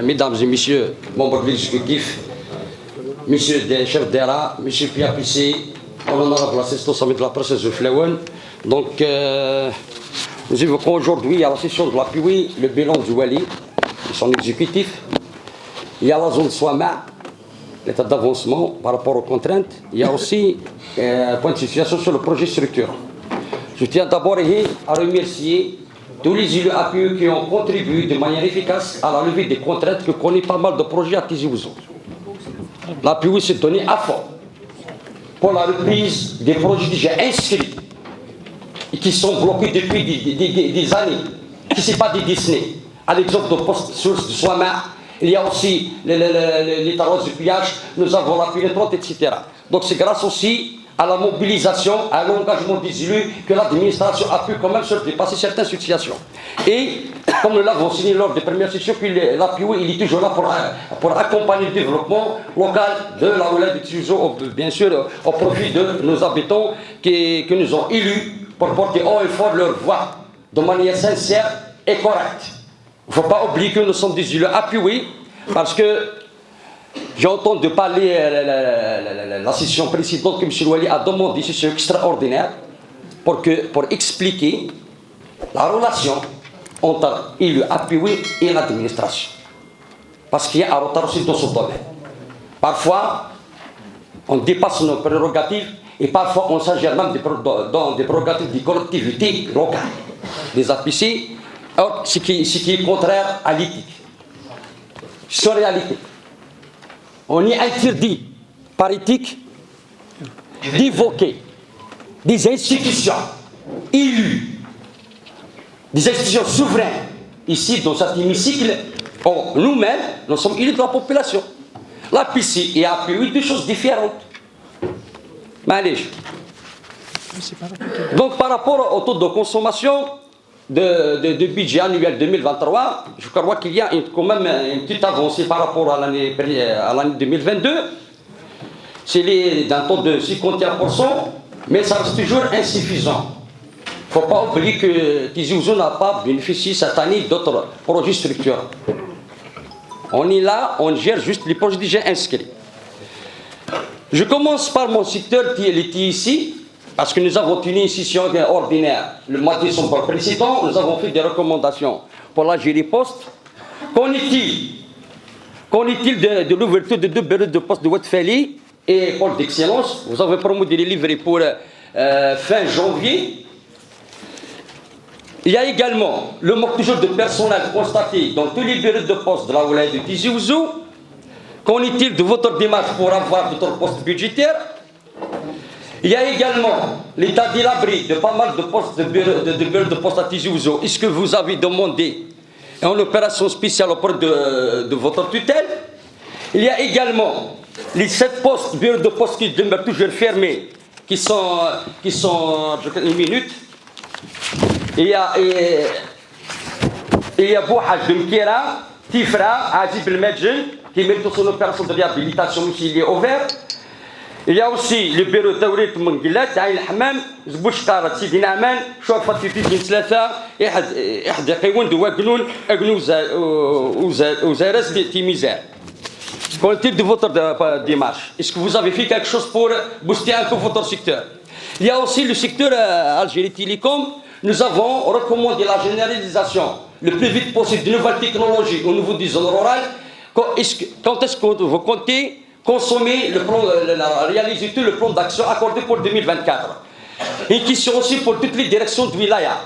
Mesdames et messieurs, membres de l'exécutif, messieurs des chefs d'ERA, monsieur Pierre Pissé, honorable assistant sommet de la presse de Flawen. Donc, nous évoquons aujourd'hui à la session de l'appui le bilan du Wali et son exécutif. Il y a la zone Soama, l'état d'avancement par rapport aux contraintes. Il y a aussi un point de situation sur le projet structure. Je tiens d'abord à remercier tous les élus APE qui ont contribué de manière efficace à la levée des contraintes que connaît pas mal de projets à Tizi Ouzou. L'APE s'est donné à fond pour la reprise des projets déjà inscrits et qui sont bloqués depuis des années, qui ne sont pas des Disney. À l'exemple de poste source de Soama, il y a aussi les tarots de pillage, nous avons la pénétrante, etc. Donc c'est grâce aussi à la mobilisation, à l'engagement des élus que l'administration a pu quand même se dépasser certaines situations. Et comme nous l'avons signé lors des premières sessions, l'API il est toujours là pour accompagner le développement local de la Ouled de Tizi Ouzou, bien sûr au profit de nos habitants que nous ont élus pour porter haut et fort leur voix de manière sincère et correcte. Il ne faut pas oublier que nous sommes des élus appuyés parce que j'ai entendu parler la session précédente que M. Wali a demandé, c'est extraordinaire, pour expliquer la relation entre l'élu appuyé et l'administration. Parce qu'il y a un retard aussi dans ce domaine. Parfois, on dépasse nos prérogatives et parfois on s'agit même dans des prérogatives des collectivités locales, des APC, ce qui est contraire à l'éthique. C'est en réalité. On y interdit, par éthique, d'évoquer des institutions élues, des institutions souveraines. Ici, dans cet hémicycle, nous-mêmes, nous sommes élus de la population. La PC et API, deux choses différentes. Mais donc, par rapport au taux de consommation de budget annuel 2023, je crois qu'il y a quand même une petite avancée par rapport à l'année 2022. C'est d'un taux de 51%, mais ça reste toujours insuffisant. Il ne faut pas oublier que Tizi Ouzou n'a pas bénéficié cette année d'autres projets structurels. On est là, on gère juste les projets déjà inscrits. Je commence par mon secteur qui est ici. Parce que nous avons tenu une session ordinaire le mois de décembre précédent, nous avons fait des recommandations pour la Poste. Qu'en est-il de l'ouverture de 2 bureaux de poste de Oued-Feli et Pôle d'Excellence? Vous avez promis de les livrer pour fin janvier. Il y a également le manque toujours de personnel constaté dans tous les bureaux de poste de la Ouled de Tizi Ouzou. Qu'en est-il de votre démarche pour avoir d'autres postes budgétaires? Il y a également l'état délabré de pas mal de postes de bureaux de poste à Tizi Ouzou. Est-ce que vous avez demandé une opération spéciale auprès de votre tutelle? Il y a également les 7 postes, bureaux de poste qui demeurent toujours fermés, qui sont une minute. Il y a Bouhaj de Mkira, Tifra, Azib El-Medjen, qui mérite son opération de réhabilitation aussi, il est ouvert. Il y a aussi le bureau de Tawrit Mungilat, Aïn Hamam, Zbouchkara, Sidi Naman, Chouafat Fifi bin Tlatha, Ihda Qiwoun de Wagnoun, Ouzaras Timizar. Qu'en est-il de votre démarche? Est-ce que vous avez fait quelque chose pour booster un peu votre secteur? Il y a aussi le secteur Algérie Télécom. Nous avons recommandé la généralisation le plus vite possible de nouvelles technologies au niveau des zones rurales. Quand est-ce que vous comptez consommer réaliser tout le plan d'action accordé pour 2024. Une question aussi pour toutes les directions de wilaya.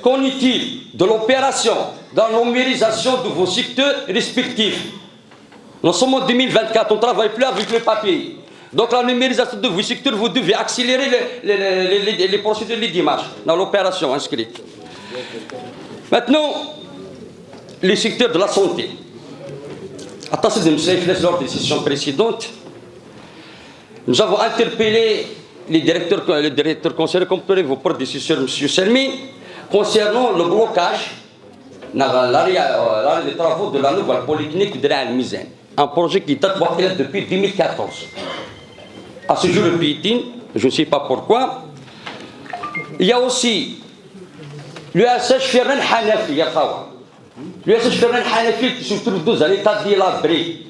Qu'en est-il de l'opération dans la numérisation de vos secteurs respectifs? Nous sommes en 2024, on ne travaille plus avec le papier. Donc la numérisation de vos secteurs, vous devez accélérer les procédures, les démarches dans l'opération inscrite. Maintenant, les secteurs de la santé. Attention de M. lors des sessions précédentes, nous avons interpellé les directeurs conseillers, comme vous prédécesseur M. Selmi, concernant le blocage l'arrêt des travaux de la nouvelle polyclinique de Al-Mizan, un projet qui date depuis 2014. À ce jour, le piétine, je ne sais pas pourquoi. Il y a aussi l'USH Ferran Hanafi, l'USH Ferran Hanafi qui se trouve dans un état délabré.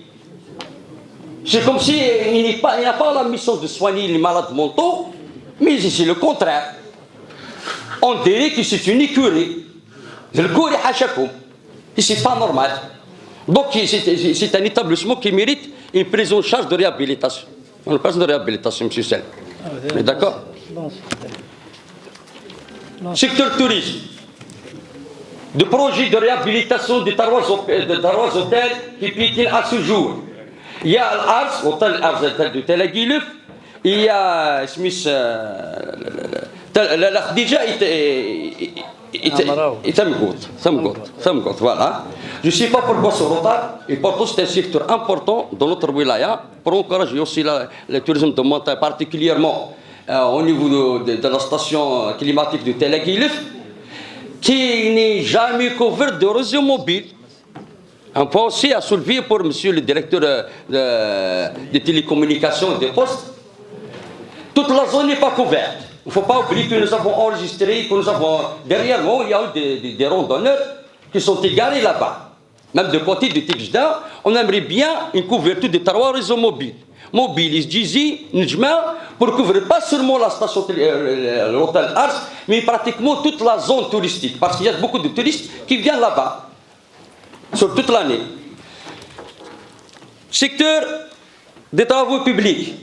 C'est comme si il n'a pas la mission de soigner les malades mentaux, mais c'est le contraire. On dirait que c'est une écurie. Le cours est hachakoum. Et c'est pas normal. Donc c'est un établissement qui mérite une prise en charge de réhabilitation. Une prise de réhabilitation, M. Sel. On est d'accord? Secteur tourisme. De projets de réhabilitation de trois hôtels qui piétinent à ce jour. Il y a l'Ars, hôtel Ars de Tel Aviv. Il y a Smith. La Khadija voilà. Je ne sais pas pourquoi ce retard, et pourtant c'est un secteur important dans notre wilaya pour encourager aussi le tourisme de montagne, particulièrement au niveau de la station climatique de Tel Aviv, qui n'est jamais couvert de réseau mobile. Un point aussi à soulever pour monsieur le directeur des télécommunications et des postes. Toute la zone n'est pas couverte. Il ne faut pas oublier que nous avons enregistré, que nous avons derrière nous, il y a eu des randonneurs qui sont égarés là-bas. Même de côté de Tijda, on aimerait bien une couverture de trois réseaux mobiles. Mobiles, Djizi, Njma, pour couvrir pas seulement la station, l'hôtel Ars, mais pratiquement toute la zone touristique. Parce qu'il y a beaucoup de touristes qui viennent là-bas, sur toute l'année. Secteur des travaux publics.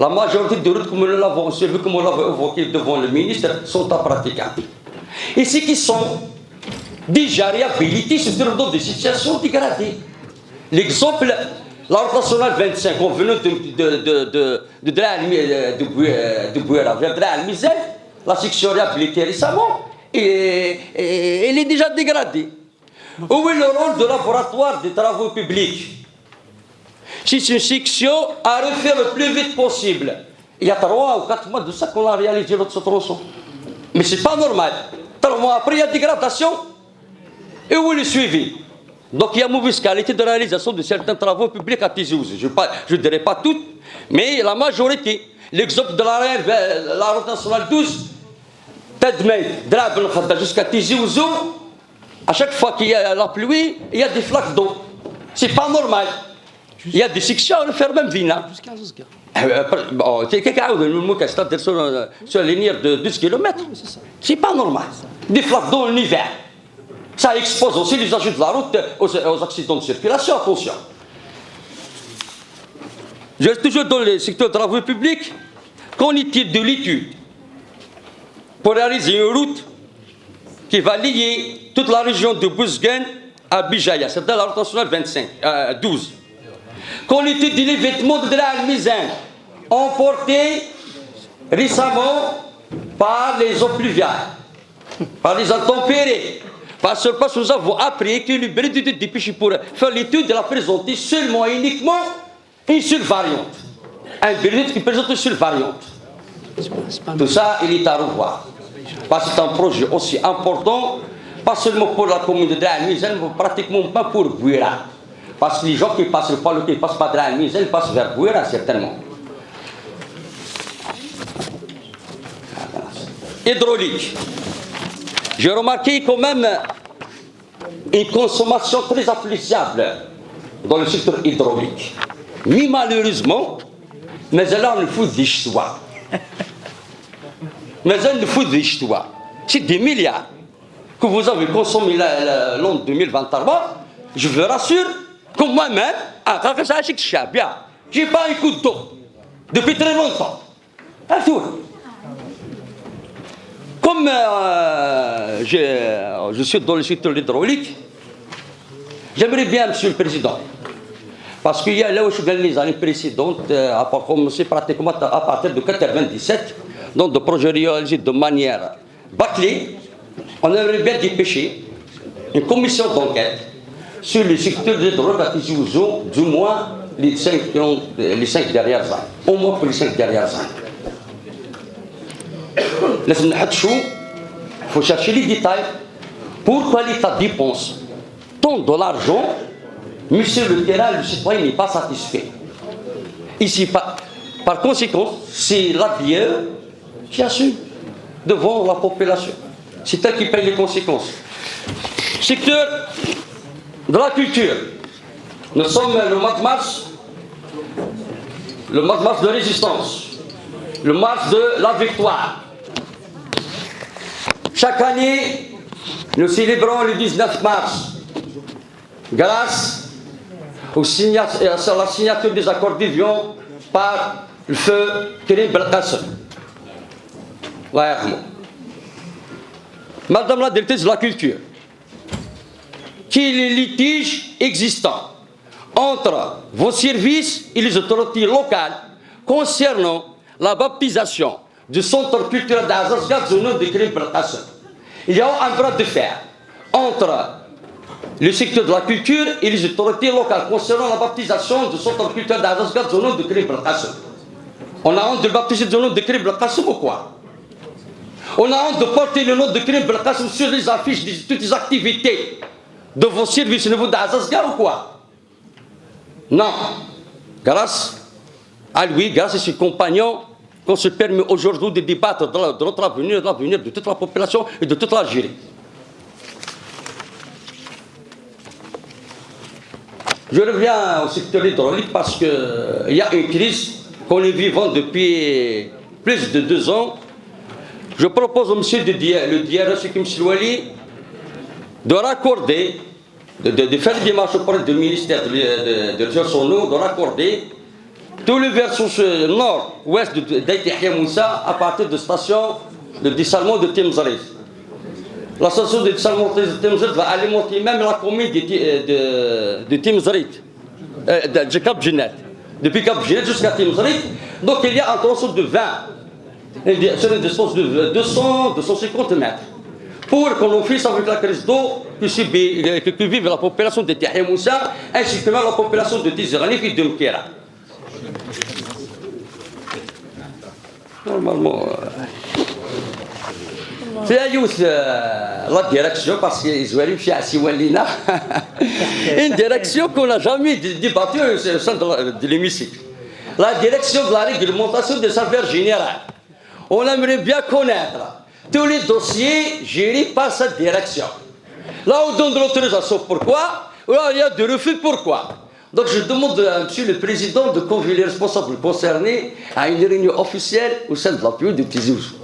La majorité des routes, comme nous l'avons évoqué devant le ministre, sont impraticables. Et ceux qui sont déjà réhabilités se trouvent dans des situations dégradées. L'exemple, la route nationale 25, on venait de Bouera vers Dra-Al-Mizel, la section réhabilitée récemment, et elle est déjà dégradée. Où est le rôle de laboratoire des travaux publics? C'est une section à refaire le plus vite possible. Il y a 3 ou 4 mois de ça qu'on a réalisé notre tronçon. Mais ce n'est pas normal. 3 mois après, il y a dégradation. Et où est le suivi? Donc il y a mauvaise qualité de réalisation de certains travaux publics à Tizi Ouzou. Je ne dirais pas toutes, mais la majorité. L'exemple de la route nationale 12, Tadmei, Drab el jusqu'à Tizi Ouzou, à chaque fois qu'il y a la pluie, il y a des flaques d'eau. Ce n'est pas normal. Il y a des sections à le faire même vina. Jusqu'à. C'est-à-dire sur la ligne de 12 km. C'est pas normal. Des flaques d'eau en hiver. Ça expose aussi les agents de la route aux accidents de circulation. Attention. Je reste toujours dans le secteur de travaux publics. Qu'en est-il de l'étude pour réaliser une route qui va lier toute la région de Bouzguen à Bijaya, c'est-à-dire la route nationale 12. Qu'en est-il des vêtements de Dra-Al-Mizan emportés récemment par les eaux pluviales, par les intempéries? Parce que nous avons appris que le bureau de dépêche pour faire l'étude de la présenter seulement et uniquement une seule variante. Un bureau qui présente une seule variante. Tout ça, il est à revoir. Parce que c'est un projet aussi important, pas seulement pour la commune de Dra-Al-Mizan, mais pratiquement pas pour Bouera. Parce que les gens qui ne passent pas le qui passent pas Dra-Al-Mizan, ils passent vers Bouera certainement. Hydraulique. J'ai remarqué quand même une consommation très appréciable dans le secteur hydraulique. Mais malheureusement, mais là on le fout des choix. Mais on le fout des choix. C'est des milliards que vous avez consommé l'an 2023. Je vous rassure que moi-même, je n'ai pas un coup d'eau depuis très longtemps. Comme je suis dans le secteur hydraulique, j'aimerais bien, Monsieur le Président, parce qu'il y a là où je suis les années précédentes, à commencer pratiquement à partir de 1997, donc de projets réalisés de manière bâclée, on aimerait bien dépêcher une commission d'enquête sur le secteur de l'hydraulique à Tizi Ouzou, du moins les 5 dernières années, au moins pour les 5 dernières années. Il faut chercher les détails. Pourquoi l'État dépense tant de l'argent, mais sur le terrain, le citoyen n'est pas satisfait. Ici, par conséquent, c'est l'ABIE qui assume devant la population. C'est elle qui paye les conséquences. Secteur de la culture. Nous sommes le mois de mars de résistance, le mars de la victoire. Chaque année, nous célébrons le 19 mars grâce à la signature des accords d'Évian par le feu Karim Belkacem. Madame la directrice de la culture, quels sont les litiges existants entre vos services et les autorités locales concernant la baptisation du centre culturel d'Azazgat au nom de Karim Belkacem? Il y a un bras de fer entre le secteur de la culture et les autorités locales concernant la baptisation du centre culturel d'Azazgat au nom de Karim Belkacem. On a honte de baptiser le nom de Karim Belkacem ou quoi? On a honte de porter le nom de Karim Belkacem sur les affiches de toutes les activités de vos services au niveau d'Azazgat ou quoi? Non. Grâce à lui, grâce à ses compagnons, qu'on se permet aujourd'hui de débattre de notre avenir, de l'avenir de toute la population et de toute l'Algérie. Je reviens au secteur hydraulique parce qu'il y a une crise qu'on est vivant depuis plus de 2 ans. Je propose au monsieur le DRS Kim Silwali de raccorder, de faire des démarches auprès du ministère de ressources en eau, de raccorder tout le versant nord-ouest d'Aït Yahya Moussa à partir de la station de dessalement de Timzrit. La station de dessalement de Timzrit va alimenter même la commune de Timzrit, de Cap Genet. Depuis Cap Genet jusqu'à Timzrit. Donc il y a un tronçon de 20, sur une distance de 250 mètres. Pour qu'on puisse, avec la crise d'eau, que vive la population de Yahya Moussa, ainsi que la population de Tizranif et de Mkera. Normalement, c'est la direction, parce qu'ils ont vérifié à Siwalina, une direction qu'on n'a jamais débattue au sein de l'hémicycle. La direction de la réglementation des affaires générales. On aimerait bien connaître tous les dossiers gérés par cette direction. Là, on donne de l'autorisation, pourquoi? Là, il y a de refus, pourquoi? Donc je demande à monsieur le président de convier les responsables concernés à une réunion officielle au sein de la PO de Tizi Ouzou.